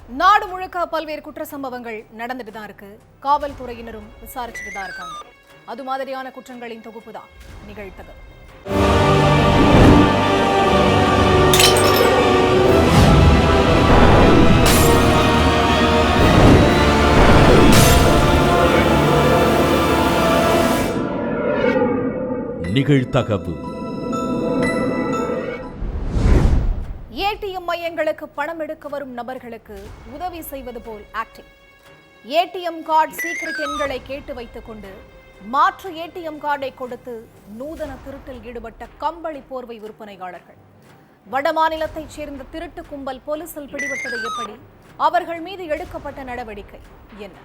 நாடு முழுக்க பல்வேறு குற்ற சம்பவங்கள் நடந்துட்டு தான் இருக்கு. காவல்துறையினரும் விசாரிச்சுட்டு தான் இருக்காங்க. அது மாதிரியான குற்றங்களின் தொகுப்பு தான் நிகழ்த்தகவு. நிகழ்த்தகவு. ஏடிஎம் மையங்களுக்கு பணம் எடுக்க வரும் நபர்களுக்கு உதவி செய்வது போல் ஆக்டிங். ஏடிஎம் கார்டு சீக்ரெட் எண்களை கேட்டு வைத்துக் கொண்டு மாற்று ஏடிஎம் கார்டை கொடுத்து நூதன திருட்டில் ஈடுபட்ட கம்பளி போர்வை விற்பனையாளர்கள். வடமாநிலத்தைச் சேர்ந்த திருட்டு கும்பல் போலீசில் பிடிபட்டது எப்படி? அவர்கள் மீது எடுக்கப்பட்ட நடவடிக்கை என்ன?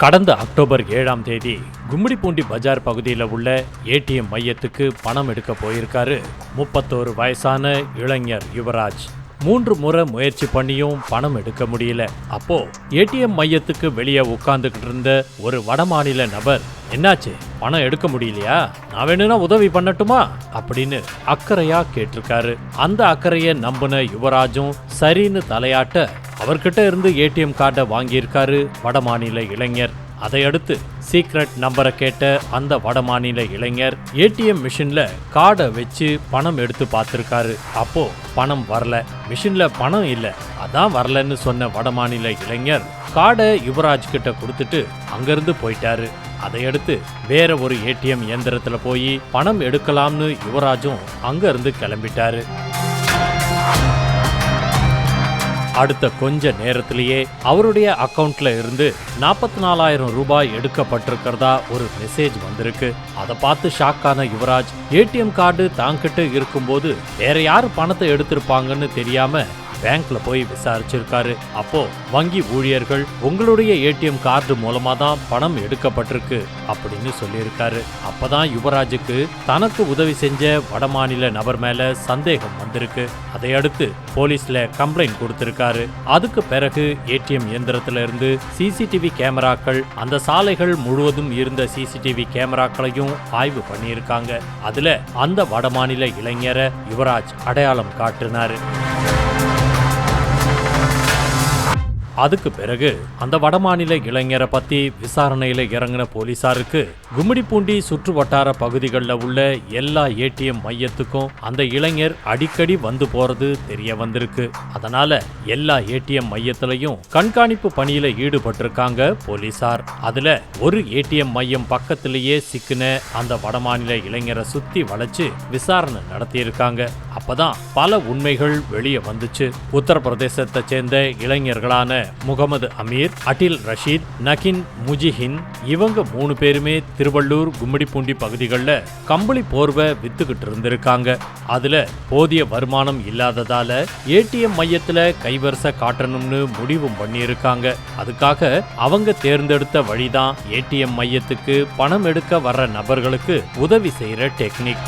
கடந்த அக்டோபர் 7ஆம் தேதி கும்மிடிப்பூண்டி பஜார் பகுதியில் உள்ள ஏடிஎம் மையத்துக்கு பணம் எடுக்க போயிருக்காரு 31 வயசான இளைஞர் யுவராஜ். 3 முறை முயற்சி பண்ணியும் பணம் எடுக்க முடியல. அப்போ ஏடிஎம் மையத்துக்கு வெளியே உட்கார்ந்துகிட்டு இருந்த ஒரு வடமாநில நபர், என்னாச்சு, பணம் எடுக்க முடியலையா, நான் வேணும்னா உதவி பண்ணட்டுமா அப்படின்னு அக்கறையா கேட்டிருக்காரு. அந்த அக்கறையை நம்பின யுவராஜும் சரின்னு தலையாட்ட அவர்கிட்ட இருந்து ஏடிஎம் கார்டை வாங்கியிருக்காரு வடமாநில இளைஞர். அதையடுத்து சீக்ரெட் நம்பரை கேட்ட அந்த வடமாநில இளைஞர் ஏடிஎம் மிஷின்ல கார்டை வச்சு பணம் எடுத்து பார்த்திருக்காரு. அப்போ பணம் வரல, மிஷின்ல பணம் இல்ல, அதான் வரலன்னு சொன்ன வடமாநில இளைஞர் கார்டை யுவராஜ் கிட்ட கொடுத்துட்டு அங்கிருந்து போயிட்டாரு. அதையடுத்து வேற ஒரு ஏடிஎம் இயந்திரத்துல போய் பணம் எடுக்கலாம்னு யுவராஜும் அங்க இருந்து கிளம்பிட்டாரு. அடுத்த கொஞ்ச நேரத்திலேயே அவருடைய அக்கவுண்ட்ல இருந்து 44,000 ரூபாய் எடுக்கப்பட்டிருக்கிறதா ஒரு மெசேஜ் வந்திருக்கு. அதை பார்த்து ஷாக்கான யுவராஜ் ஏடிஎம் கார்டு தாங்கிட்ட இருக்கும்போது வேற யாரு பணத்தை எடுத்திருப்பாங்கன்னு தெரியாம பேங்க்ல போய் விசாரிச்சிருக்காரு. அப்போ வங்கி ஊழியர்கள் உங்களுடைய ஏடிஎம் கார்டு மூலமா தான் பணம் எடுக்கப்பட்டிருக்கு அப்படின்னு சொல்லியிருக்காரு. அப்பதான் யுவராஜுக்கு தனக்கு உதவி செஞ்ச வடமாநில நபர் மேல சந்தேகம் வந்திருக்கு. அதையடுத்து போலீஸ்ல கம்ப்ளைண்ட் கொடுத்திருக்காரு. அதுக்கு பிறகு ஏடிஎம் இயந்திரத்துல இருந்து சிசிடிவி கேமராக்கள், அந்த சாலைகள் முழுவதும் இருந்த சிசிடிவி கேமராக்களையும் ஆய்வு பண்ணியிருக்காங்க. அதுல அந்த வடமாநில இளைஞரை யுவராஜ் அடையாளம் காட்டினாரு. அதுக்கு பிறகு அந்த வடமாநில இளைஞரை பத்தி விசாரணையில இறங்கின போலீசாருக்கு கும்மிடிப்பூண்டி சுற்று வட்டார பகுதிகளில் உள்ள எல்லா ஏடிஎம் மையத்துக்கும் அந்த இளைஞர் அடிக்கடி வந்து போறது தெரிய வந்திருக்கு. அதனால எல்லா ஏடிஎம் மையத்திலையும் கண்காணிப்பு பணியில ஈடுபட்டிருக்காங்க போலீசார். அதுல ஒரு ஏடிஎம் மையம் பக்கத்திலேயே சிக்கின அந்த வடமாநில இளைஞரை சுத்தி வளைச்சு விசாரணை நடத்தியிருக்காங்க. அப்பதான் பல உண்மைகள் வெளியே வந்துச்சு. உத்தரப்பிரதேசத்தை சேர்ந்த இளைஞர்களான முகமது அமீர், அட்டில் ரஷீத், நகின் முஜிஹின், இவங்க 3 பேருமே திருவள்ளூர் கும்மிடிப்பூண்டி பகுதிகளில் கம்பளி போர்வை வித்துக்கிட்டு இருந்திருக்காங்க. அதுல போதிய வருமானம் இல்லாததால ஏடிஎம் மையத்துல கைவரிசை காட்டணும்னு முடிவும் பண்ணியிருக்காங்க. அதுக்காக அவங்க தேர்ந்தெடுத்த வழிதான் ஏடிஎம் மையத்துக்கு பணம் எடுக்க வர்ற நபர்களுக்கு உதவி செய்யற டெக்னிக்.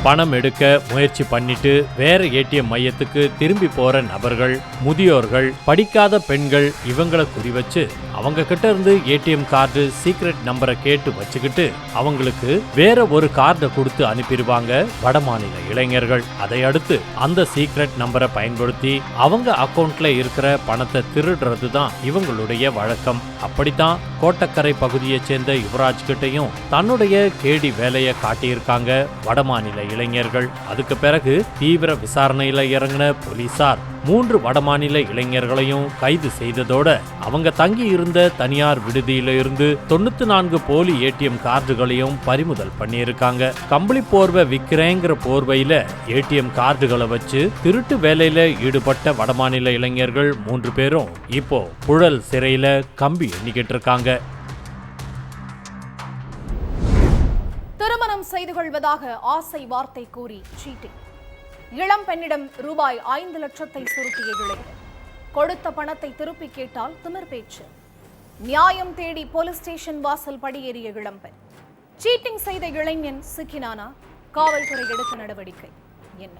பணம் எடுக்க முயற்சி பண்ணிட்டு வேற ஏடிஎம் மையத்துக்கு திரும்பி போற நபர்கள், முதியோர்கள், படிக்காத பெண்கள், இவங்களை குறிவச்சு அவங்க கிட்ட இருந்து ஏடிஎம் கார்டு சீக்ரெட் நம்பரை கேட்டு வச்சுக்கிட்டு அவங்களுக்கு வேற ஒரு கார்டை கொடுத்து அனுப்பிடுவாங்க வடமாநில இளைஞர்கள். அதையடுத்து அந்த சீக்ரெட் நம்பரை பயன்படுத்தி அவங்க அக்கவுண்ட்ல இருக்கிற பணத்தை திருடுறது தான் இவங்களுடைய வழக்கம். அப்படித்தான் கோட்டக்கரை பகுதியை சேர்ந்த யுவராஜ் கிட்டையும் தன்னுடைய கேடி வேலையை காட்டியிருக்காங்க வடமாநில இளைஞர்கள். அதுக்கு பிறகு தீவிர விசாரணையில இறங்கின போலீசார் 3 வடமாநில இளைஞர்களையும் கைது செய்ததோட அவங்க தங்கி இருந்த தனியார் விடுதியில இருந்து 94 போலி ஏடிஎம் கார்டுகளையும் பறிமுதல் பண்ணியிருக்காங்க. கம்பளி போர்வை விக்கிறேங்கிற போர்வையில ஏடிஎம் கார்டுகளை வச்சு திருட்டு வேலையில ஈடுபட்ட வடமாநில இளைஞர்கள் 3 பேரும் இப்போ புழல் சிறையில கம்பி எண்ணிக்கிட்டு இருக்காங்க. திருமணம் செய்து கொள்வதாக ஆசை வார்த்தை கூறி சீட்டிங். இளம் பெண்ணிடம் ரூபாய் 5 லட்சத்தை சுருட்டிய இளைஞர். கொடுத்த பணத்தை திருப்பி கேட்டால் திமிர் பேச்சு. நியாயம் தேடி போலீஸ் ஸ்டேஷன் வாசல் படியேறிய இளம்பெண். சீட்டிங் செய்த இளைஞன் சிக்கினானா? காவல்துறை எடுத்த நடவடிக்கை என்ன?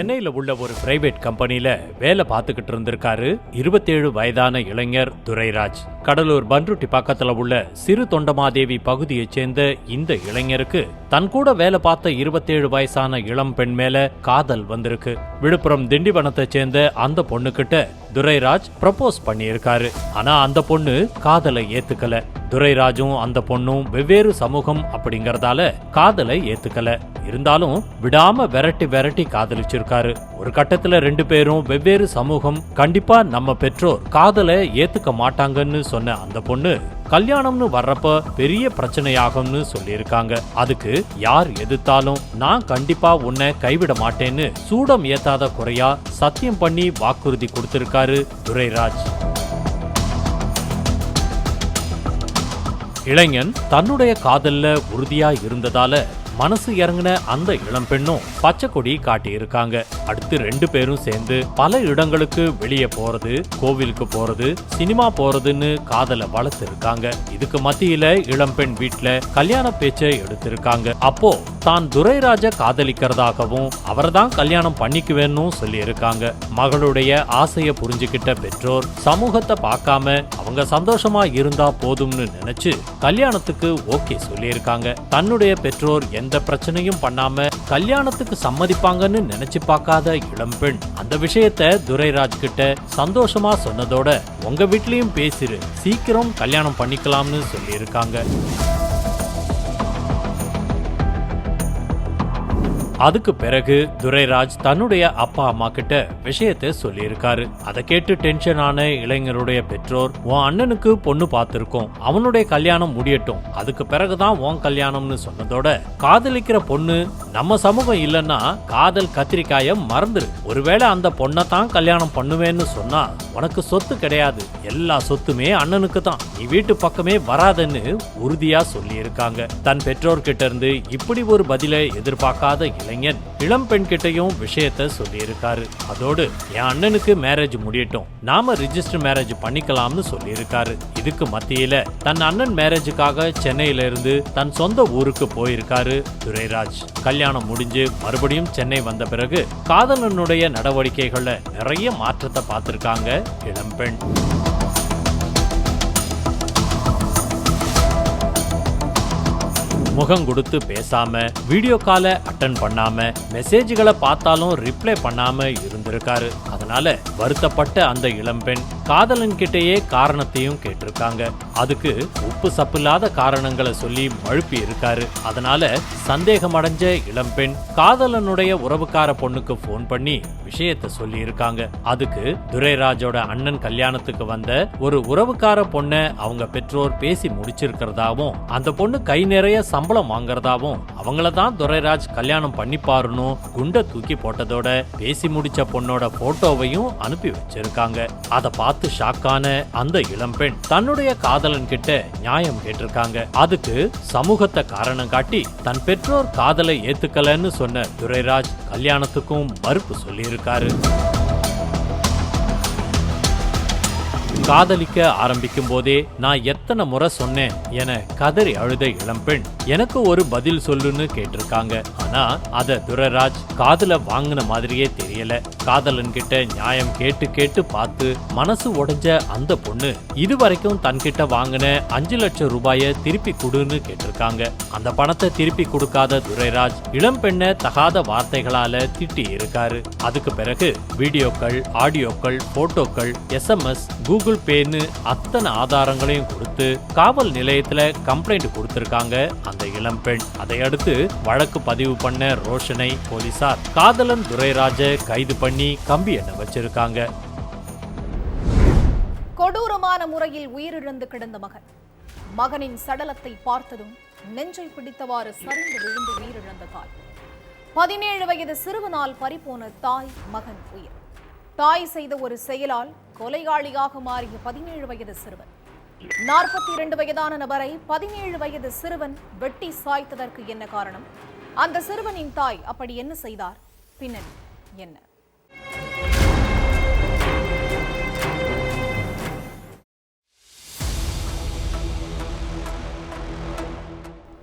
சென்னையில உள்ள ஒரு பிரைவேட் கம்பெனில வேலை பார்த்துக்கிட்டு இருந்திருக்காரு 27 வயதான இளைஞர் துரைராஜ். கடலூர் பன்ருட்டி பக்கத்துல உள்ள சிறு தொண்டமாதேவி பகுதியைச் சேர்ந்த இந்த இளைஞருக்கு தன் கூட வேலை பார்த்த 27 வயசான இளம் பெண் மேல காதல் வந்திருக்கு. விழுப்புரம் திண்டிவனத்தை சேர்ந்த அந்த பொண்ணுகிட்ட துரைராஜ் ப்ரப்போஸ் பண்ணியிருக்காரு. ஆனா அந்த பொண்ணு காதலை ஏத்துக்கல. துரைராஜும் அந்த பொண்ணும் வெவ்வேறு சமூகம் அப்படிங்கறதால காதலை ஏத்துக்கல. இருந்தாலும் விடாம விரட்டி காதலிச்சிருக்காரு. ஒரு கட்டத்துல 2 பேரும் வெவ்வேறு சமூகம், கண்டிப்பா நம்ம பெற்றோர் காதலை ஏத்துக்க மாட்டாங்கன்னு சொன்ன அந்த பொண்ணு கல்யாணம்னு வர்றப்ப பெரிய பிரச்சனையாகும்னு சொல்லியிருக்காங்க. அதுக்கு யார் எதிர்த்தாலும் நான் கண்டிப்பா உன்னை கைவிட மாட்டேன்னு சூடம் ஏத்தாத குறையா சத்தியம் பண்ணி வாக்குறுதி கொடுத்திருக்காரு துரைராஜ். இளைஞன் தன்னுடைய காதல்ல உறுதியா இருந்ததால மனசு இறங்கின அந்த இளம் பெண்ணும் பச்சை கொடி காட்டியிருக்காங்க. அடுத்து 2 பேரும் சேர்ந்து பல இடங்களுக்கு வெளியே போறது, கோவிலுக்கு போறது, சினிமா போறதுன்னு காதலை வளர்த்திருக்காங்க. இதுக்கு மத்தியில இளம் பெண் வீட்டுல கல்யாண பேச்சை எடுத்திருக்காங்க. அப்போ தான் துரைராஜ காதலிக்கிறதாகவும் அவர்தான் கல்யாணம் பண்ணிக்குவேன்னு சொல்லி இருக்காங்க. மகளுடைய ஆசைய புரிஞ்சுக்கிட்ட பெற்றோர் சமூகத்தை பார்க்காம அவங்க சந்தோஷமா இருந்தா போதும்னு நினைச்சு கல்யாணத்துக்கு ஓகே சொல்லியிருக்காங்க. தன்னுடைய பெற்றோர் எந்த பிரச்சனையும் பண்ணாம கல்யாணத்துக்கு சம்மதிப்பாங்கன்னு நினைச்சு பார்க்காத இளம்பெண் அந்த விஷயத்த துரைராஜ் கிட்ட சந்தோஷமா சொன்னதோட உங்க வீட்லயும் பேசிரு, சீக்கிரம் கல்யாணம் பண்ணிக்கலாம்னு சொல்லியிருக்காங்க. அதுக்கு பிறகு துரைராஜ் தன்னுடைய அப்பா அம்மா கிட்ட விஷயத்தை சொல்லியிருக்காரு. அதை கேட்டு டென்ஷன் ஆன இளைஞருடைய பெற்றோர், உன் அண்ணனுக்கு பொண்ணு பார்த்திருக்கோம், அவனுடைய கல்யாணம் முடியட்டும், அதுக்கு பிறகுதான் உன் கல்யாணம்னு சொன்னதோட காதலிக்கிற பொண்ணு நம்ம சமூகம் இல்லைன்னா காதல் கத்திரிக்காய மறந்துரு, ஒருவேளை அந்த பொண்ணை தான் கல்யாணம் பண்ணுவேன்னு சொன்னா உனக்கு சொத்து கிடையாது, எல்லா சொத்துமே அண்ணனுக்கு தான், நீ வீட்டு பக்கமே வராதன்னு உறுதியா சொல்லி இருக்காங்க. தன் பெற்றோர்கிட்ட இருந்து இப்படி ஒரு பதிலை எதிர்பார்க்காத இளைஞன் இளம் பெண் கிட்டையும் விஷயத்த சொல்லி இருக்காரு. அதோடு என் அண்ணனுக்கு மேரேஜ் முடியட்டும், நாம ரிஜிஸ்டர் மேரேஜ் பண்ணிக்கலாம்னு சொல்லி இருக்காரு. இதுக்கு மத்தியில தன் அண்ணன் மேரேஜுக்காக சென்னையில இருந்து தன் சொந்த ஊருக்கு போயிருக்காரு துரைராஜ். கல்யாணம் முடிஞ்சு மறுபடியும் சென்னை வந்த பிறகு காதலனுடைய நடவடிக்கைகள்ல நிறைய மாற்றத்தை பார்த்திருக்காங்க இளம்பெண். முகம் கொடுத்து பேசாம, வீடியோ காலை அட்டன் பண்ணாம, மெசேஜ்களை பார்த்தாலும் ரிப்ளை பண்ணாம இருந்திருக்காரு. அதனால வருத்தப்பட்ட அந்த இளம்பெண் காதலன் கிட்டேயே காரணத்தையும் கேட்டிருக்காங்க. அதுக்கு உப்பு சப்பில்லாத காரணங்களை சொல்லி மழுப்பி இருக்காரு. அதனால சந்தேகமடைஞ்ச இளம்பெண் காதலனுடைய உறவுக்கார பொண்ணுக்கு போன் பண்ணி விஷயத்த சொல்லி இருக்காங்க. அதுக்கு துரைராஜோட அண்ணன் கல்யாணத்துக்கு வந்த ஒரு உறவுக்கார பொண்ண அவங்க பெற்றோர் பேசி முடிச்சிருக்கிறதாவும், அந்த பொண்ணு கை நிறைய சம்பளம் வாங்கறதாவும், அவங்களதான் துரைராஜ் கல்யாணம் பண்ணிப்பாருன்னு குண்டை தூக்கி போட்டதோட பேசி முடிச்ச பொண்ணோட போட்டோவையும் அனுப்பி வச்சிருக்காங்க. அதை பார்த்து ஷாக்கான அந்த இளம்பெண் தன்னுடைய காதலன் கிட்ட நியாயம் கேட்டிருக்காங்க. அதுக்கு சமூகத்தை காரணம் காட்டி தன் பெற்றோர் காதலை ஏத்துக்கலன்னு சொன்ன துரைராஜ் கல்யாணத்துக்கும் மறுப்பு சொல்லியிருக்காரு. காதலிக்க ஆரம்பிக்கும் போதே நான் எத்தனை முறை சொன்னேன் என கதறி அழுத இளம்பெண் எனக்கு ஒரு பதில் சொல்லுன்னு கேட்டிருக்காங்க. ஆனா அத துரைராஜ் காதல வாங்கின மாதிரியே தெரியல. காதலன் கிட்ட நியாயம் கேட்டு பார்த்து மனசு உடைஞ்ச அந்த பொண்ணு இதுவரைக்கும் தன்கிட்ட வாங்கின 5 லட்சம் ரூபாய திருப்பி கொடுன்னு கேட்டிருக்காங்க. அந்த பணத்தை திருப்பி கொடுக்காத துரைராஜ் இளம்பெண்ணை தகாத வார்த்தைகளால திட்டி இருக்காரு. அதுக்கு பிறகு வீடியோக்கள், ஆடியோக்கள், போட்டோக்கள், SMS, கூகுள் பேன்னு அத்தனை ஆதாரங்களையும் கொடுத்து காவல் நிலையத்துல கம்ப்ளைண்ட் கொடுத்திருக்காங்க அந்த இளம்பெண். அதையடுத்து வழக்கு பதிவு பண்ண ரோஷனை போலீசார் காதலன் துரைராஜ கைது பண்ணி கம்பி எண்ண வச்சிருக்காங்க. கொடூரமான முறையில் உயிரிழந்து கிடந்த மகனின் சடலத்தை பார்த்ததும் நெஞ்சை பிடித்தவாறு சரிந்து விழுந்து உயிரிழந்த தாய். 17 வயது சிறுவனால் பறிபோன தாய் மகன் உயிர். தாய் செய்த ஒரு செயலால் கொலையாளியாக மாறிய 17 வயது சிறுவன். 42 வயதான நபரை 17 வயது சிறுவன் வெட்டி சாய்த்ததற்கு என்ன காரணம்? அந்த சிறுவனின் தாய் அப்படி என்ன செய்தார்? பின்னணி என்ன?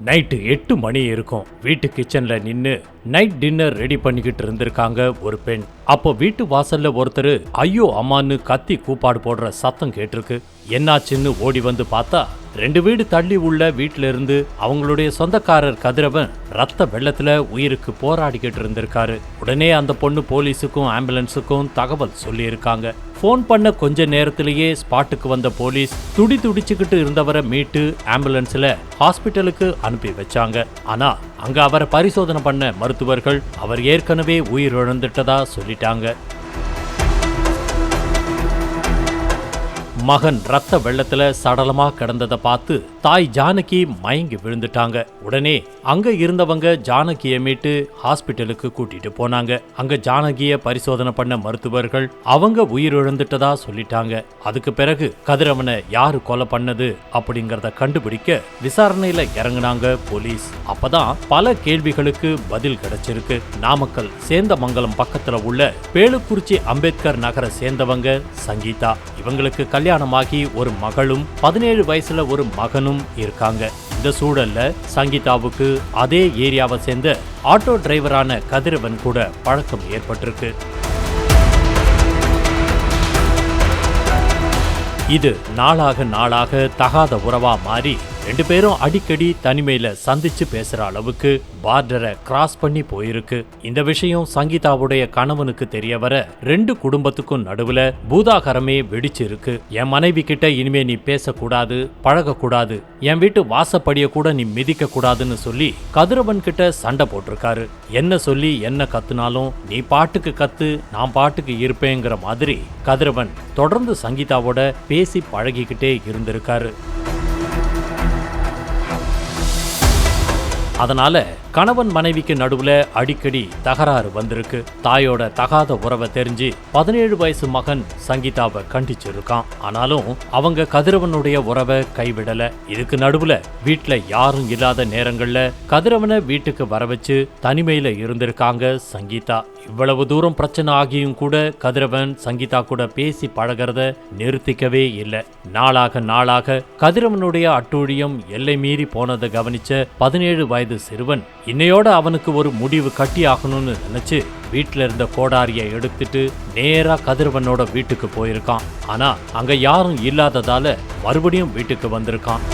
நைட்டு 8 மணி இருக்கும். வீட்டு கிச்சன்ல நின்னு நைட் டின்னர் ரெடி பண்ணிக்கிட்டு இருந்திருக்காங்க ஒரு பெண். அப்போ வீட்டு வாசல்ல ஒருத்தர் ஐயோ அம்மான்னு கத்தி கூப்பாடு போடுற சத்தம் கேட்டிருக்கு. என்னாச்சுன்னு ஓடி வந்து பார்த்தா 2 வீடு தள்ளி உள்ள வீட்டுல இருந்து அவங்களுடைய சொந்தக்காரர் கதிரவன் ரத்த வெள்ளத்துல உயிருக்கு போராடிக்கிட்டு இருந்திருக்காரு. உடனே அந்த பொண்ணு போலீஸுக்கும் ஆம்புலன்ஸுக்கும் தகவல் சொல்லி இருக்காங்க. போன் பண்ண கொஞ்ச நேரத்திலேயே ஸ்பாட்டுக்கு வந்த போலீஸ் துடிச்சுக்கிட்டு இருந்தவரை மீட்டு ஆம்புலன்ஸ்ல ஹாஸ்பிட்டலுக்கு அனுப்பி வச்சாங்க. ஆனா அங்க அவரை பரிசோதனை பண்ண மருத்துவர்கள் அவர் ஏற்கனவே உயிரிழந்துட்டதா சொல்லிட்டாங்க. மகன் ரத்த வெள்ளத்துல சடலமா கிடந்ததை பார்த்து தாய் ஜானகி மயங்கி விழுந்துட்டாங்க. உடனே அங்க இருந்தவங்க ஜானகியை மீட்டு ஹாஸ்பிட்டலுக்கு கூட்டிட்டு போனாங்க. அங்க ஜானகிய பரிசோதனை பண்ண மருத்துவர்கள் அவங்க உயிரிழந்துட்டதா சொல்லிட்டாங்க. அதுக்கு பிறகு கதிரவனை யாரு கொலை பண்ணது அப்படிங்கறத கண்டுபிடிக்க விசாரணையில இறங்குனாங்க போலீஸ். அப்பதான் பல கேள்விகளுக்கு பதில் கிடைச்சிருக்கு. நாமக்கல் சேந்தமங்கலம் பக்கத்துல உள்ள பேளுக்குறிச்சி அம்பேத்கர் நகரை சேர்ந்தவங்க சங்கீதா. இவங்களுக்கு கல்யாணமாகி ஒரு மகளும் 17 வயசுல ஒரு மகனும் இருக்காங்க. இந்த சூழல்ல சங்கீதாவுக்கு அதே ஏரியாவை சேர்ந்த ஆட்டோ டிரைவரான கதிரவன் கூட பழக்கம் ஏற்பட்டிருக்கு. இது நாளாக தகாத உறவா மாறி 2 பேரும் அடிக்கடி தனிமையில சந்திச்சு பேசுற அளவுக்கு பார்டரை கிராஸ் பண்ணி போயிருக்கு. இந்த விஷயம் சங்கீதாவுடைய கணவனுக்கு தெரிய வர 2 குடும்பத்துக்கும் நடுவுல பூதாகரமே வெடிச்சு இருக்கு. என் மனைவி கிட்ட இனிமே நீ பேசக்கூடாது, பழகக்கூடாது, என் வீட்டு வாசப்படிய கூட நீ மிதிக்க கூடாதுன்னு சொல்லி கதிரவன் கிட்ட சண்டை போட்டிருக்காரு. என்ன சொல்லி என்ன கத்துனாலும் நீ பாட்டுக்கு கத்து, நான் பாட்டுக்கு இருப்பேங்கிற மாதிரி கதிரவன் தொடர்ந்து சங்கீதாவோட பேசி பழகிக்கிட்டே இருந்திருக்காரு. அதனால கணவன் மனைவிக்கு நடுவுல அடிக்கடி தகராறு வந்திருக்கு. தாயோட தகாத உறவை தெரிஞ்சு 17 வயசு மகன் சங்கீதாவை கண்டிச்சிருக்கான். ஆனாலும் அவங்க கதிரவனுடைய உறவை கைவிடல. இதுக்கு நடுவுல வீட்டுல யாரும் இல்லாத நேரங்கள்ல கதிரவனை வீட்டுக்கு வர வச்சு தனிமையில இருந்திருக்காங்க சங்கீதா. இவ்வளவு தூரம் பிரச்சனை ஆகியும் கூட கதிரவன் சங்கீதா கூட பேசி பழகிறத நிறுத்திக்கவே இல்லை. நாளாக கதிரவனுடைய அட்டூழியம் எல்லை மீறி போனதை கவனிச்ச 17 வயது சிறுவன் இன்னையோட அவனுக்கு ஒரு முடிவு கட்டி ஆகணும்னு நினைச்சு வீட்டுல இருந்த கோடாரியை எடுத்துட்டு நேரா கதிரவனோட வீட்டுக்கு போயிருக்கான். ஆனா அங்க யாரும் இல்லாததால மறுபடியும் வீட்டுக்கு வந்திருக்கான்.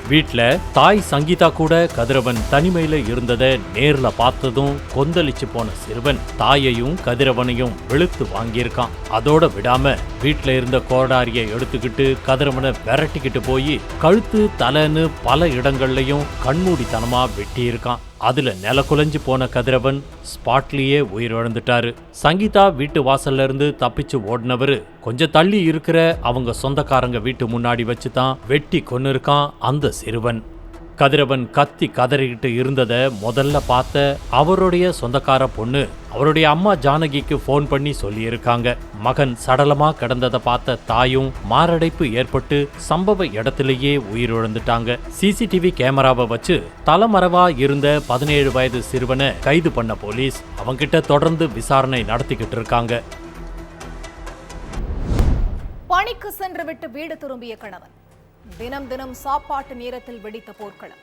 வீட்ல தாய் சங்கீதா கூட கதிரவன் தனிமையில இருந்ததை நேர்ல பார்த்ததும் கொந்தளிச்சு போன சிறுவன் தாயையும் கதிரவனையும் வெளுத்து வாங்கியிருக்கான். அதோட விடாம வீட்ல இருந்த கோடாரியை எடுத்துக்கிட்டு கதிரவனை விரட்டிக்கிட்டு போய் கழுத்து தலைன்னு பல இடங்கள்லயும் கண்மூடித்தனமா வெட்டியிருக்கான். அதுல நில குலைஞ்சு போன கதிரவன் ஸ்பாட்லயே உயிரிழந்துட்டாரு. சங்கீதா வீட்டு வாசல்ல இருந்து தப்பிச்சு ஓடினவரு கொஞ்சம் தள்ளி இருக்கிற அவங்க சொந்தக்காரங்க வீட்டு முன்னாடி வச்சுதான் வெட்டி கொன்னிருக்கான் அந்த சிறுவன். கதிரவன் கத்தி கதறிக்கிட்டு இருந்ததை முதல்ல பார்த்த அவருடைய சொந்தக்கார பொண்ணு அவருடைய அம்மா ஜானகிக்கு போன் பண்ணி சொல்லியிருக்காங்க. மகன் சடலமா கிடந்ததை பார்த்த தாயும் மாரடைப்பு ஏற்பட்டு சம்பவ இடத்திலேயே உயிரிழந்துட்டாங்க. சிசிடிவி கேமராவை வச்சு தலைமறைவா இருந்த 17 வயது சிறுவனை கைது பண்ண போலீஸ் அவங்கிட்ட தொடர்ந்து விசாரணை நடத்திக்கிட்டு இருக்காங்க. பணிக்கு சென்று விட்டு வீடு திரும்பிய கணவன் தினம் சாப்பாட்டு நேரத்தில் வெடித்த போர்க்களம்.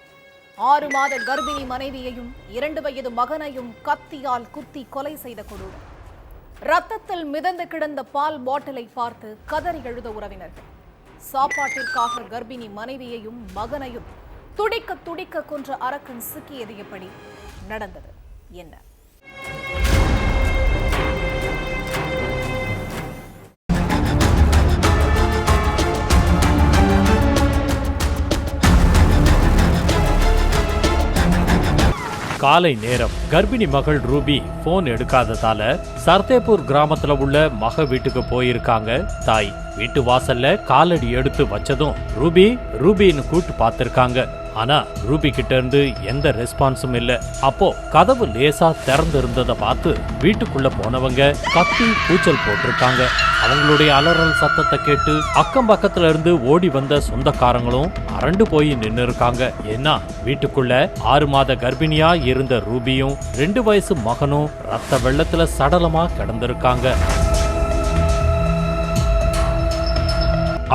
6 மாத கர்ப்பிணி மனைவியையும் 2 வயது மகனையும் கத்தியால் குத்தி கொலை செய்த கொடூரம். ரத்தத்தில் மிதந்து கிடந்த பால் பாட்டிலை பார்த்து கதறி எழுத உறவினர்கள். சாப்பாட்டிற்காக கர்ப்பிணி மனைவியையும் மகனையும் துடிக்க கொன்ற அரக்கன் சிக்கியது எப்படி? நடந்தது என்ன? காலை நேரம் கர்ப்பிணி மகள் ரூபி போன் எடுக்காததால சர்தேப்பூர் கிராமத்துல உள்ள மக வீட்டுக்கு போயிருக்காங்க தாய். வீட்டு வாசல்ல காலடி எடுத்து வச்சதும் ரூபின்னு கூட்டு பார்த்திருக்காங்க. ஆனா ரூபி கிட்ட இருந்து எந்த ரெஸ்பான்ஸும் இல்ல. அப்போ கதவு லேசா திறந்து இருந்ததை பார்த்து வீட்டுக்குள்ள போனவங்க கத்தி கூச்சல் போட்டிருக்காங்க. அவங்களுடைய அலறல் சத்தத்தை கேட்டு அக்கம் பக்கத்துல இருந்து ஓடி வந்த சொந்தக்காரங்களும் அரண்டு போய் நின்னு இருக்காங்க. ஏன்னா வீட்டுக்குள்ள 6 மாத கர்ப்பிணியா இருந்த ரூபியும் 2 வயசு மகனும் ரத்த வெள்ளத்துல சடலமா கிடந்திருக்காங்க.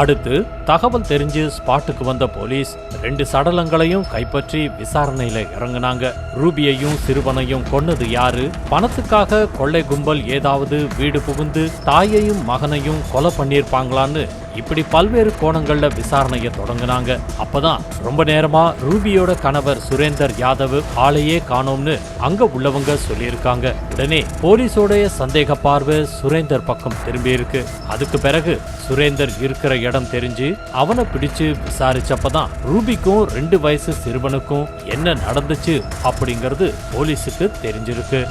அடுத்து தகவல் தெரிஞ்சு ஸ்பாட்டுக்கு வந்த போலீஸ் 2 சடலங்களையும் கைப்பற்றி விசாரணையில இறங்குனாங்க. ரூபியையும் சிறுவனையும் கொன்னது யாரு, பணத்துக்காக கொள்ளை கும்பல் ஏதாவது வீடு புகுந்து தாயையும் மகனையும் கொலை பண்ணிருப்பாங்களான்னு இப்படி பல்வேறு கோணங்கள்ல விசாரணையை தொடங்கினாங்க. அப்பதான் ரொம்ப நேரமா ரூபியோட கணவர் சுரேந்தர் யாதவ் ஆளையே காணோம்னு அங்க உள்ளவங்க சொல்லியிருக்காங்க. உடனே போலீஸோடைய சந்தேக பார்வை சுரேந்தர் பக்கம் திரும்பி இருக்கு. அதுக்கு பிறகு சுரேந்தர் இருக்கிற இடம் தெரிஞ்சு அவனை பிடிச்சு விசாரிச்சப்பதான் ரூபிக்கும் 2 வயசு சிறுவனுக்கும் என்ன நடந்துச்சு அப்படிங்கிறது போலீஸுக்கு தெரிஞ்சிருக்கு.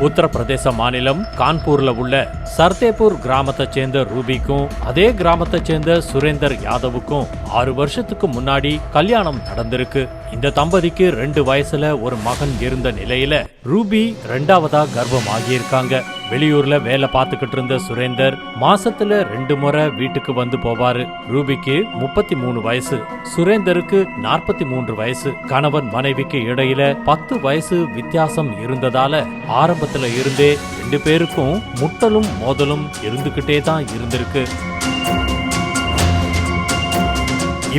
உத்தரப்பிரதேச மாநிலம் கான்பூர்ல உள்ள சர்தேபூர் கிராமத்தை சேர்ந்த ரூபிக்கும் அதே கிராமத்தை சேர்ந்த சுரேந்தர் யாதவுக்கும் 6 வருஷத்துக்கு முன்னாடி கல்யாணம் நடந்திருக்கு. இந்த தம்பதிக்கு 2 வயசுல ஒரு மகன் இருந்த நிலையில ரூபி 2ஆவதா கர்ப்பம் ஆகியிருக்காங்க. வெளியூர்ல வேலை பார்த்துக்கிட்டு இருந்த சுரேந்தர் மாசத்துல 2 முறை வீட்டுக்கு வந்து போவாரு. ரூபிக்கு 33 வயசு, சுரேந்தருக்கு 43 வயசு. கணவன் மனைவிக்கு இடையில 10 வயசு வித்தியாசம் இருந்ததால ஆரம்பத்துல இருந்தே 2 பேருக்கும் முட்டலும் மோதலும் இருந்துகிட்டே தான் இருந்திருக்கு.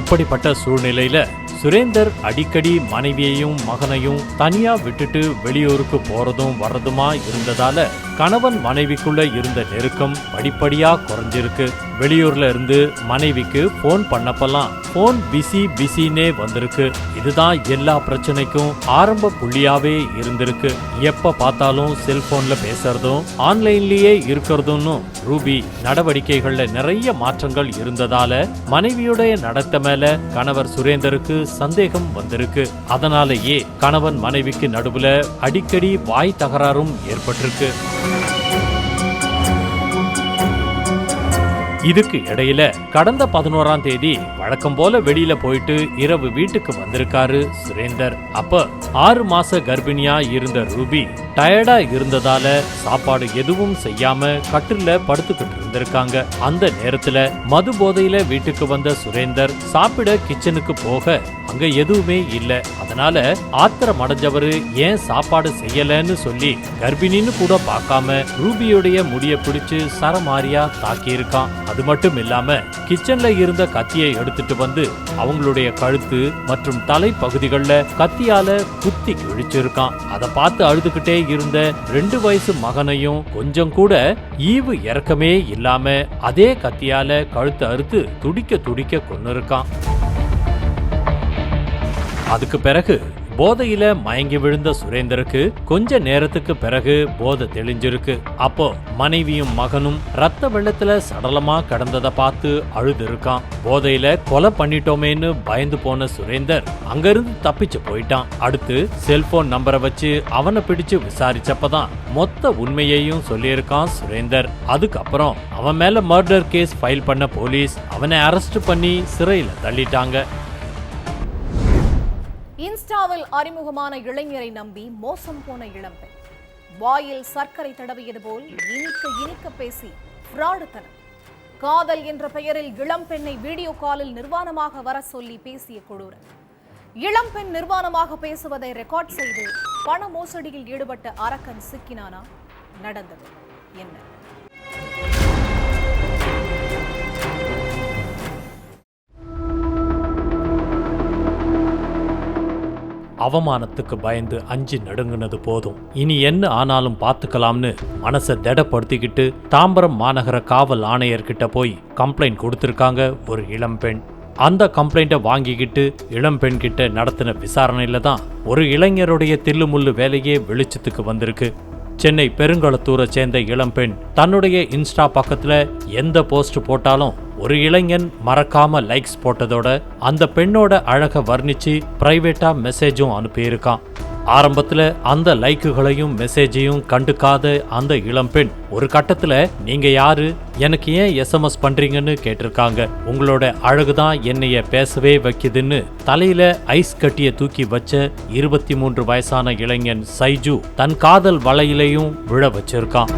இப்படிப்பட்ட சூழ்நிலையில சுரேந்தர் அடிக்கடி மனைவியையும் மகனையும் தனியா விட்டுட்டு வெளியூருக்கு போறதும் வர்றதுமா இருந்ததால கணவன் மனைவிக்குள்ள இருந்த நெருக்கம் படிப்படியா குறைஞ்சிருக்கு. வெளியூர்ல இருந்து மனைவிக்கு போன் பண்ணப்பெல்லாம் போன் பிஸினே வந்திருக்கு. இதுதான் எல்லா பிரச்சனைக்கும் ஆரம்ப புள்ளியாவே இருந்திருக்கு. எப்ப பார்த்தாலும் செல்போன்ல பேசுறதும் ஆன்லைன்லயே இருக்கிறதும் ரூபி நடவடிக்கைகள்ல நிறைய மாற்றங்கள் இருந்ததால மனைவியுடைய நடத்தை மேல கணவர் சுரேந்தருக்கு சந்தேகம் வந்திருக்கு. அதனாலேயே கணவன் மனைவிக்கு நடுவுல அடிக்கடி வாய் தகராறும் ஏற்பட்டிருக்கு. இதுக்கு இடையில கடந்த 11ஆம் தேதி வழக்கம் போல வெளியில போயிட்டு இரவு வீட்டுக்கு வந்திருக்காரு சுரேந்தர். அப்ப 6 மாச கர்ப்பிணியா இருந்த ரூபி டயர்டா இருந்ததால சாப்பாடு எதுவும் செய்யாம கட்டில்ல படுத்துக்கிட்டு இருந்திருக்காங்க. அந்த நேரத்துல மது போதையில வீட்டுக்கு வந்த சுரேந்தர் சாப்பிட கிச்சனுக்கு போக அங்க எதுவுமே இல்ல. அதனால ஆத்திரம் அடைஞ்சவரு ஏன் சாப்பாடு செய்யலன்னு சொல்லி கர்ப்பிணின்னு கூட பார்க்காம ரூபியோடைய முடிய பிடிச்சு சரமாரியா தாக்கி இருக்கான். அது மட்டும் இல்லாம கிச்சன்ல இருந்த கத்தியை எடுத்துட்டு வந்து அவங்களுடைய கழுத்து மற்றும் தலை பகுதிகள்ல கத்தியால குத்தி கிழிச்சிருக்கான். அதை பார்த்து அழுதுகிட்டே இருந்த 2 வயசு மகனையும் கொஞ்சம் கூட ஈவு இறக்கமே இல்லாம அதே கத்தியால கழுத்து அறுத்து துடிக்க கொன்னிருக்கான். அதுக்கு பிறகு போதையில மயங்கி விழுந்த சுரேந்தருக்கு கொஞ்ச நேரத்துக்கு பிறகு போதை தெளிஞ்சிருக்கு. அப்போ மனைவியும் மகனும் ரத்த வெள்ளத்துல சடலமா கடந்ததை பார்த்து அழுது இருக்கான். போதையில கொலை பண்ணிட்டோமேன்னு பயந்து போன சுரேந்தர் அங்கிருந்து தப்பிச்சு போயிட்டான். அடுத்து செல்போன் நம்பரை வச்சு அவனை பிடிச்சு விசாரிச்சப்பதான் மொத்த உண்மையையும் சொல்லியிருக்கான் சுரேந்தர். அதுக்கப்புறம் அவன் மேல மர்டர் கேஸ் ஃபைல் பண்ண போலீஸ் அவனை அரெஸ்ட் பண்ணி சிறையில தள்ளிட்டாங்க. இன்ஸ்டாவில் அறிமுகமான இளைஞரை நம்பி மோசம் போன இளம்பெண். வாயில் சர்க்கரை தடவியது போல் இனிக்க பேசி ஃப்ராடுத்தனம். காதல் என்ற பெயரில் இளம்பெண்ணை வீடியோ காலில் நிர்வாணமாக வர சொல்லி பேசிய கொடூரம். இளம்பெண் நிர்வாணமாக பேசுவதை ரெக்கார்ட் செய்து பண மோசடியில் ஈடுபட்ட அரக்கன் சிக்கினானா? நடந்தது என்ன? அவமானத்துக்கு பயந்து அஞ்சு நடுங்குனது போதும், இனி என்ன ஆனாலும் பார்த்துக்கலாம்னு மனசை திடப்படுத்திக்கிட்டு தாம்பரம் மாநகர காவல் ஆணையர்கிட்ட போய் கம்ப்ளைண்ட் கொடுத்திருக்காங்க ஒரு இளம்பெண். அந்த கம்ப்ளைண்ட்டை வாங்கிக்கிட்டு இளம்பெண் கிட்ட நடத்தின விசாரணையில தான் ஒரு இளைஞருடைய தில்லுமுள்ளு வேலையே வெளிச்சத்துக்கு வந்திருக்கு. சென்னை பெருங்களத்தூரை சேர்ந்த இளம்பெண் தன்னுடைய இன்ஸ்டா பக்கத்துல எந்த போஸ்ட் போட்டாலும் ஒரு இளைஞன் மறக்காம லைக்ஸ் போட்டதோட அந்த பெண்ணோட அழக வர்ணிச்சு பிரைவேட்டா மெசேஜும் அனுப்பியிருக்கான். ஆரம்பத்துல அந்த லைக்குகளையும் மெசேஜையும் கண்டுக்காத அந்த இளம்பெண் ஒரு கட்டத்துல நீங்க யாரு, எனக்கு ஏன் SMS பண்றீங்கன்னு கேட்டிருக்காங்க. உங்களோட அழகுதான் என்னைய பேசவே வைக்குதுன்னு தலையில ஐஸ் கட்டிய தூக்கி வச்ச 23 வயசான இளைஞன் சைஜு தன் காதல் வலையிலையும் விழ வச்சிருக்கான்.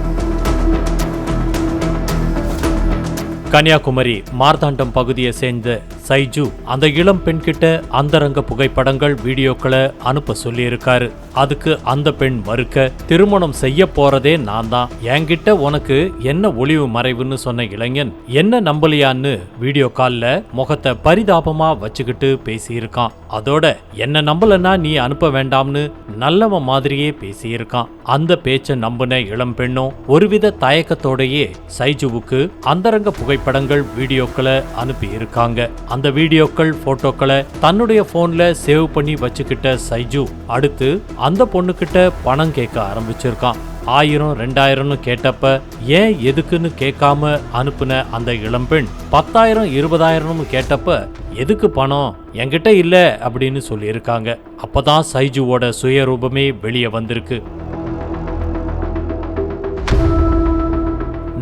கன்னியாகுமரி மார்த்தாண்டம் பகுதியை சேர்ந்த சைஜு அந்த இளம் பெண் கிட்ட அந்தரங்க புகைப்படங்கள் வீடியோக்களை அனுப்ப சொல்லியிருக்காரு. அதுக்கு அந்த பெண் மறுக்க, திருமணம் செய்ய போறதே நான் தான், என்கிட்ட உனக்கு என்ன ஒளிவு மறைவுன்னு சொன்ன இளைஞன் என்ன நம்பலையான்னு வீடியோ கால்ல முகத்தை பரிதாபமா வச்சுக்கிட்டு பேசியிருக்கான். அதோட என்ன நம்பலன்னா நீ அனுப்ப வேண்டாம்னு நல்லவன் மாதிரியே பேசியிருக்கான். அந்த பேச்ச நம்பின இளம் பெண்ணும் ஒருவித தயக்கத்தோடையே சைஜுவுக்கு அந்தரங்க புகைப்படங்கள் வீடியோக்களை அனுப்பி இருக்காங்க. அந்த வீடியோக்கள் போட்டோக்களை தன்னுடைய போன்ல சேவ் பண்ணி வச்சுக்கிட்ட சைஜு அடுத்து அந்த பொண்ணுகிட்ட பணம் கேட்க ஆரம்பிச்சிருக்கான். 1000 2000 கேட்டப்ப ஏன் எதுக்குன்னு கேட்காம அனுப்புன அந்த இளம்பெண் 10,000 20,000 கேட்டப்ப எதுக்கு பணம், என்கிட்ட இல்ல அப்படின்னு சொல்லியிருக்காங்க. அப்பதான் சைஜுவோட சுயரூபமே வெளியே வந்திருக்கு.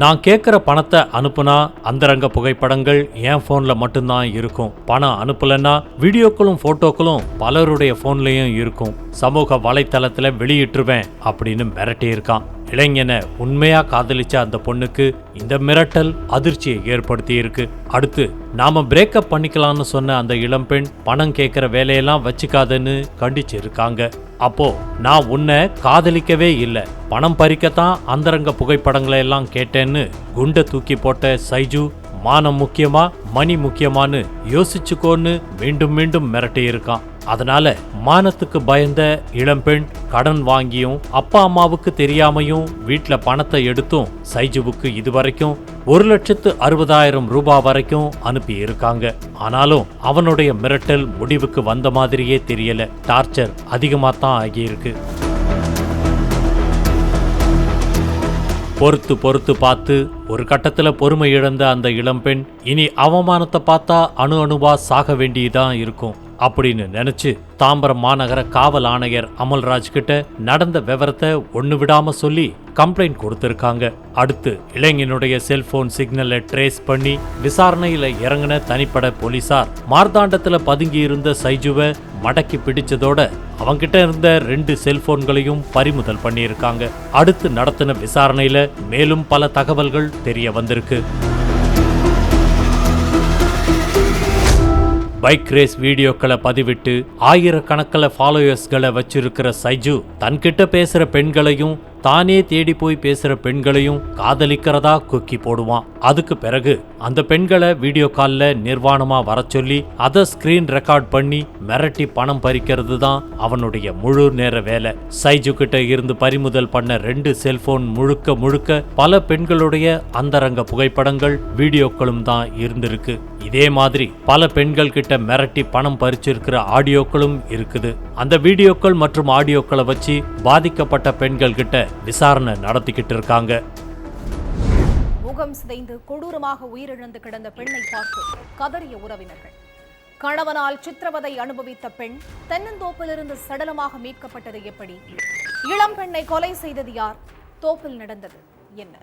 நான் கேட்குற பணத்தை அனுப்புனா அந்தரங்க புகைப்படங்கள் என் ஃபோன்ல மட்டும்தான் இருக்கும். பணம் அனுப்பலன்னா வீடியோக்களும் போட்டோக்களும் பலருடைய ஃபோன்லயும் இருக்கும். சமூக வலைத்தளத்துல வெளியிட்டுருவேன் அப்படின்னு மிரட்டியிருக்கான். இளைஞனை உண்மையா காதலிச்ச அந்த பொண்ணுக்கு இந்த மிரட்டல் அதிர்ச்சியை ஏற்படுத்தி இருக்கு. அடுத்து நாம பிரேக்கப் பண்ணிக்கலாம்னு சொன்ன அந்த இளம்பெண் பணம் கேட்கிற வேலையெல்லாம் வச்சுக்காதன்னு கண்டிச்சு இருக்காங்க. அப்போ நான் உன்னை காதலிக்கவே இல்லை, பணம் பறிக்கத்தான் அந்தரங்க புகைப்படங்களை எல்லாம் கேட்டேன்னு குண்டை தூக்கி போட்ட சைஜு மானம் முக்கியமா மணி முக்கியமான்னு யோசிச்சுக்கோன்னு மீண்டும் மீண்டும் மிரட்டி இருக்கான். அதனால மானத்துக்கு பயந்த இளம்பெண் கடன் வாங்கியும் அப்பா அம்மாவுக்கு தெரியாமையும் வீட்டுல பணத்தை எடுத்தும் சைஜுவுக்கு இதுவரைக்கும் 1,60,000 ரூபாய் வரைக்கும் அனுப்பி இருக்காங்க. ஆனாலும் அவனுடைய மிரட்டல் முடிவுக்கு வந்த மாதிரியே தெரியல. டார்ச்சர் அதிகமா தான் ஆகியிருக்கு. பொறுத்து பார்த்து ஒரு கட்டத்துல பொறுமை இழந்த அந்த இளம்பெண் இனி அவமானத்தை பார்த்தா அணுவா சாக வேண்டியதான் இருக்கும் அப்படின்னு நினைச்சு தாம்பரம் மாநகர காவல் ஆணையர் அமல்ராஜ் கிட்ட நடந்த விவரத்தை ஒண்ணு விடாம சொல்லி கம்ப்ளைண்ட் கொடுத்திருக்காங்க. அடுத்து இளைஞனுடைய செல்போன் சிக்னலை ட்ரேஸ் பண்ணி விசாரணையில இறங்கின தனிப்படை போலீசார் மார்த்தாண்டத்துல பதுங்கி இருந்த சைஜுவை மடக்கி பிடிச்சதோட அவங்கிட்ட இருந்த 2 செல்போன்களையும் பறிமுதல் பண்ணியிருக்காங்க. அடுத்து நடத்தின விசாரணையில மேலும் பல தகவல்கள் தெரிய வந்திருக்கு. பைக் ரேஸ் வீடியோக்களை பதிவிட்டு ஆயிரக்கணக்கில் ஃபாலோயர்ஸ்களை வச்சிருக்கிற சைஜு தன்கிட்ட பேசுற பெண்களையும் தானே தேடி போய் பேசுற பெண்களையும் காதலிக்கிறதா கொக்கி போடுவான். அதுக்கு பிறகு அந்த பெண்களை வீடியோ கால்ல நிர்வாணமா வர சொல்லி அதை ஸ்கிரீன் ரெக்கார்ட் பண்ணி மிரட்டி பணம் பறிக்கிறது தான் அவனுடைய முழு நேர வேலை. சைஜு கிட்ட இருந்து பறிமுதல் பண்ண 2 செல்போன் முழுக்க பல பெண்களுடைய அந்தரங்க புகைப்படங்கள் வீடியோக்களும் தான் இருந்திருக்கு. இதே மாதிரி பல பெண்கள் கிட்ட மிரட்டி பணம் பறிச்சிருக்கிற ஆடியோக்களும் இருக்குது. அந்த வீடியோக்கள் மற்றும் ஆடியோக்களை வச்சு பாதிக்கப்பட்ட பெண்கள் கிட்ட விசாரணை நடத்திக்கிட்டு இருக்காங்க. முகம் சிதைந்து கொடூரமாக உயிரிழந்து கிடந்த பெண்ணை பார்த்து கதறிய உறவினர்கள். கணவனால் சித்திரவதை அனுபவித்த பெண் தென்னந்தோப்பிலிருந்து சடலமாக மீட்கப்பட்டது எப்படி? இளம் பெண்ணை கொலை செய்தது யார்? தோப்பில் நடந்தது என்ன?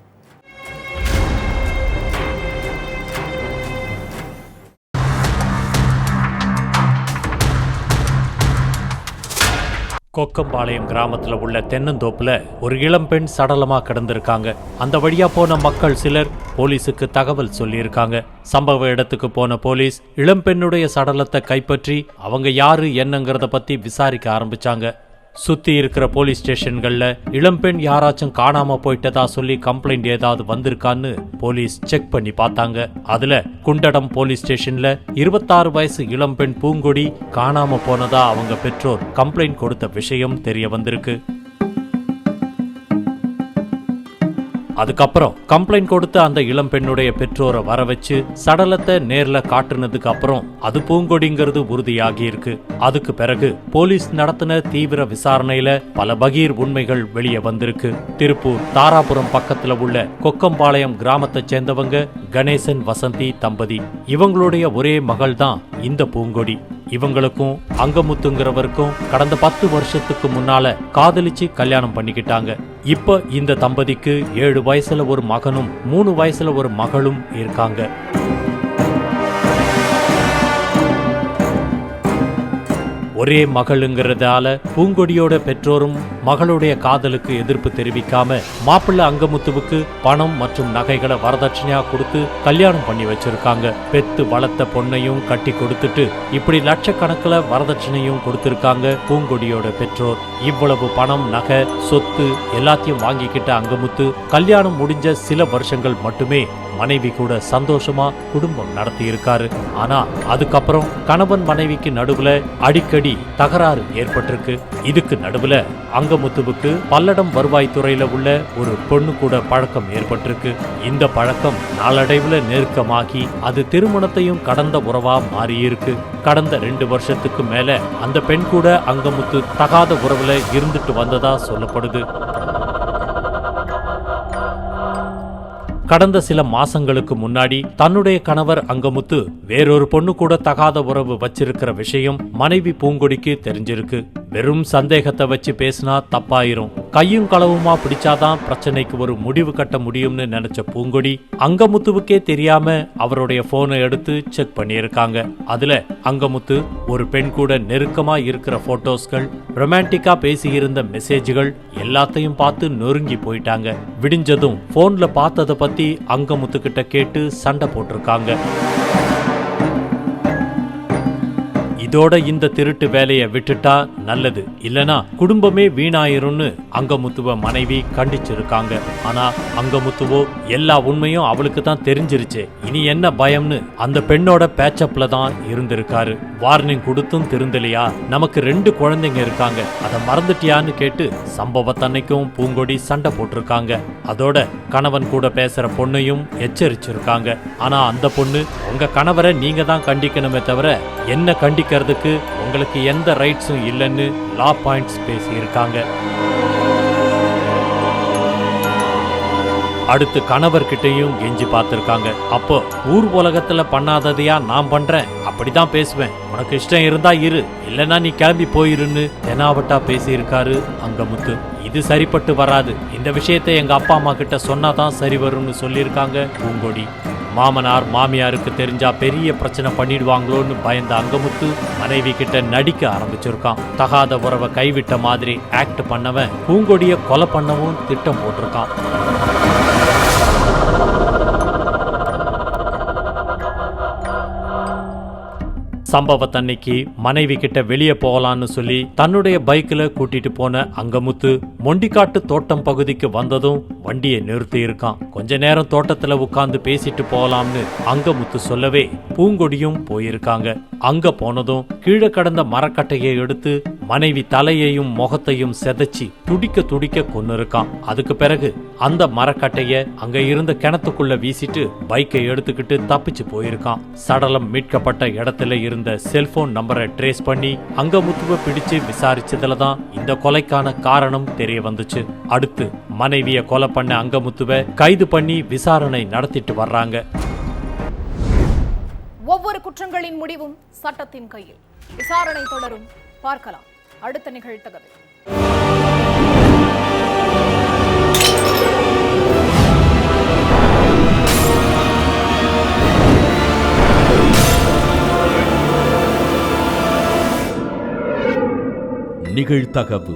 கொக்கம்பாளையம் கிராமத்துல உள்ள தென்னந்தோப்புல ஒரு இளம்பெண் சடலமா கிடந்திருக்காங்க. அந்த வழியா போன மக்கள் சிலர் போலீஸுக்கு தகவல் சொல்லியிருக்காங்க. சம்பவ இடத்துக்கு போன போலீஸ் இளம்பெண்ணுடைய சடலத்தை கைப்பற்றி அவங்க யாரு என்னங்கிறத பத்தி விசாரிக்க ஆரம்பிச்சாங்க. சுத்தி இருக்கிற போலீஸ் ஸ்டேஷன்கள்ல இளம்பெண் யாராச்சும் காணாம போயிட்டதா சொல்லி கம்ப்ளைண்ட் ஏதாவது வந்திருக்கான்னு போலீஸ் செக் பண்ணி பார்த்தாங்க. அதுல குண்டடம் போலீஸ் ஸ்டேஷன்ல 26 வயசு இளம்பெண் பூங்கொடி காணாம போனதா அவங்க பெற்றோர் கம்ப்ளைண்ட் கொடுத்த விஷயம் தெரிய வந்திருக்கு. அதுக்கப்புறம் கம்ப்ளைண்ட் கொடுத்த அந்த இளம் பெண்ணுடைய பெற்றோரை வர வச்சு சடலத்தை நேர்ல காட்டுனதுக்கு அப்புறம் அது பூங்கொடிங்கிறது உறுதியாகி இருக்கு. அதுக்கு பிறகு போலீஸ் நடத்தின தீவிர விசாரணையில பல பகீர் உண்மைகள் வெளியே வந்திருக்கு. திருப்பூர் தாராபுரம் பக்கத்துல உள்ள கொக்கம்பாளையம் கிராமத்தை சேர்ந்தவங்க கணேசன் வசந்தி தம்பதி. இவங்களுடைய ஒரே மகள் தான் இந்த பூங்கொடி. இவங்களுக்கும் அங்கமுத்துங்கிறவருக்கும் கடந்த 10 வருஷத்துக்கு முன்னால காதலிச்சு கல்யாணம் பண்ணிக்கிட்டாங்க. இப்ப இந்த தம்பதிக்கு 7 வயசுல ஒரு மகனும் 3 வயசுல ஒரு மகளும் இருக்காங்க. ஒரே மகளுங்கிறதால பூங்கொடியோட பெற்றோரும் மகளுடைய காதலுக்கு எதிர்ப்பு தெரிவிக்காம மாப்பிள்ளை அங்கமுத்துவுக்கு பணம் மற்றும் நகைகளை வரதட்சணையா கொடுத்து கல்யாணம் பண்ணி வச்சிருக்காங்க. பெத்து வளர்த்த பொண்ணையும் கட்டி கொடுத்துட்டு இப்படி லட்சக்கணக்கில் வரதட்சணையும் கொடுத்திருக்காங்க பூங்கொடியோட பெற்றோர். இவ்வளவு பணம், நகை, சொத்து எல்லாத்தையும் வாங்கிக்கிட்ட அங்கமுத்து கல்யாணம் முடிஞ்ச சில வருஷங்கள் மட்டுமே மனைவி கூட சந்தோஷமா குடும்பம் நடத்தி இருக்காரு. ஆனா அதுக்கப்புறம் கணவன் மனைவிக்கு நடுவுல அடிக்கடி தகராறு ஏற்பட்டிருக்கு. இதுக்கு நடுவுல அங்கமுத்துவுக்கு பல்லடம் வருவாய்த்துறையில உள்ள ஒரு பொண்ணு கூட பழக்கம் ஏற்பட்டிருக்கு. இந்த பழக்கம் நாளடைவுல நெருக்கமாகி அது திருமணத்தையும் கடந்த உறவா மாறியிருக்கு. கடந்த 2 வருஷத்துக்கு மேல அந்த பெண் கூட அங்கமுத்து தகாத உறவுல இருந்துட்டு வந்ததா சொல்லப்படுது. கடந்த சில மாசங்களுக்கு முன்னாடி தன்னுடைய கணவர் அங்கமுத்து வேறொரு பொண்ணு கூட தகாத உறவு வச்சிருக்கிற விஷயம் மனைவி பூங்கொடிக்கு தெரிஞ்சிருக்கு. வெறும் சந்தேகத்தை வச்சு பேசினா தப்பாயிரும், கையும் களவுமா பிடிச்சாதான் பிரச்சனைக்கு ஒரு முடிவு கட்ட முடியும்னு நினைச்ச பூங்கொடி அங்கமுத்துவுக்கே தெரியாம அவருடைய போனை எடுத்து செக் பண்ணியிருக்காங்க. அதுல அங்கமுத்து ஒரு பெண் கூட நெருக்கமா இருக்கிற போட்டோஸ்கள், ரொமான்டிக்கா பேசியிருந்த மெசேஜ்கள் எல்லாத்தையும் பார்த்து நொறுங்கி போயிட்டாங்க. விடிஞ்சதும் போன்ல பார்த்ததை பத்தி அங்கமுத்து கிட்ட கேட்டு சண்டை போட்டிருக்காங்க. இதோட இந்த திருட்டு வேலையை விட்டுட்டா நல்லது, இல்லனா குடும்பமே வீணாயிரும்னு அங்கமுத்துவ மனைவி கண்டிச்சிருக்காங்க. ஆனா அங்கமுத்துவோ எல்லா உண்மையும் அவளுக்கு தான் தெரிஞ்சிருச்சு, இனி என்ன பயம்னு அந்த பெண்ணோட பேச்சப்ல தான் இருந்திருக்காரு. வார்னிங் கொடுத்தும் திருந்தலையா, நமக்கு 2 குழந்தைங்க இருக்காங்க, அதை மறந்துட்டியான்னு கேட்டு சம்பவத்தன்னைக்கும் பூங்கொடி சண்டை போட்டிருக்காங்க. அதோட கணவன் கூட பேசுற பொண்ணையும் எச்சரிச்சிருக்காங்க. ஆனா அந்த பொண்ணு, உங்க கணவரை நீங்க தான் கண்டிக்கணுமே தவிர என்ன கண்டிக்கிறதுக்கு உங்களுக்கு எந்த ரைட்ஸும் இல்லைன்னு லா பாயிண்ட்ஸ் பேசியிருக்காங்க. அடுத்து கணவர்கிட்டையும் கெஞ்சி பார்த்திருக்காங்க. அப்போ ஊர் உலகத்துல பண்ணாததையா நான் பண்றேன், அப்படிதான் பேசுவேன், உனக்கு இஷ்டம் இருந்தா இரு, இல்லைன்னா நீ கிளம்பி போயிருன்னு தெனாவட்டா பேசியிருக்காரு அங்கமுத்து. இது சரிப்பட்டு வராது, இந்த விஷயத்தை எங்க அப்பா அம்மா கிட்ட சொன்னாதான் சரி வரும்னு சொல்லியிருக்காங்க பூங்கொடி. மாமனார் மாமியாருக்கு தெரிஞ்சா பெரிய பிரச்சனை பண்ணிடுவாங்களோன்னு பயந்த அங்கமுத்து மனைவி கிட்ட நடிக்க ஆரம்பிச்சிருக்கான். தகாத உறவை கைவிட்ட மாதிரி ஆக்ட் பண்ணவன் பூங்கொடிய கொலை பண்ணவும் திட்டம் போட்டிருக்கான். சம்பவத்தன்னைக்கு மனைவி கிட்ட வெளியே போகலான்னு சொல்லி தன்னுடைய பைக்ல கூட்டிட்டு போன அங்கமுத்து மொண்டிக்காட்டு தோட்டம் பகுதிக்கு வந்ததும் வண்டியை நிறுத்தி இருக்கான். கொஞ்ச நேரம் தோட்டத்துல உட்கார்ந்து பேசிட்டு போகலாம்னு அங்கமுத்து சொல்லவே பூங்கொடியும் போயிருக்காங்க. அங்க போனதும் கீழே கடந்த மரக்கட்டையை எடுத்து மனைவி தலையையும் முகத்தையும் செதைச்சி துடிக்க துடிக்க கொன்னிருக்கான். அதுக்கு பிறகு அந்த மரக்கட்டைய அங்க இருந்த கிணத்துக்குள்ள வீசிட்டு பைக்கை எடுத்துக்கிட்டு தப்பிச்சு போயிருக்கான். சடலம் மீட்கப்பட்ட இடத்துல இருந்த செல்போன் நம்பரை ட்ரேஸ் பண்ணி அங்கமுத்துவை பிடிச்சு விசாரிச்சதுலதான் இந்த கொலைக்கான காரணம் தெரிய வந்துச்சு. அடுத்து மனைவிய கொலை பண்ண அங்கமுத்துவை கைது பண்ணி விசாரணை நடத்திட்டு வர்றாங்க. ஒவ்வொரு குற்றங்களின் முடிவும் சட்டத்தின் கையில். விசாரணை தொடரும், பார்க்கலாம் அடுத்த நிகழ்தகவில். நிகழ்தகவு.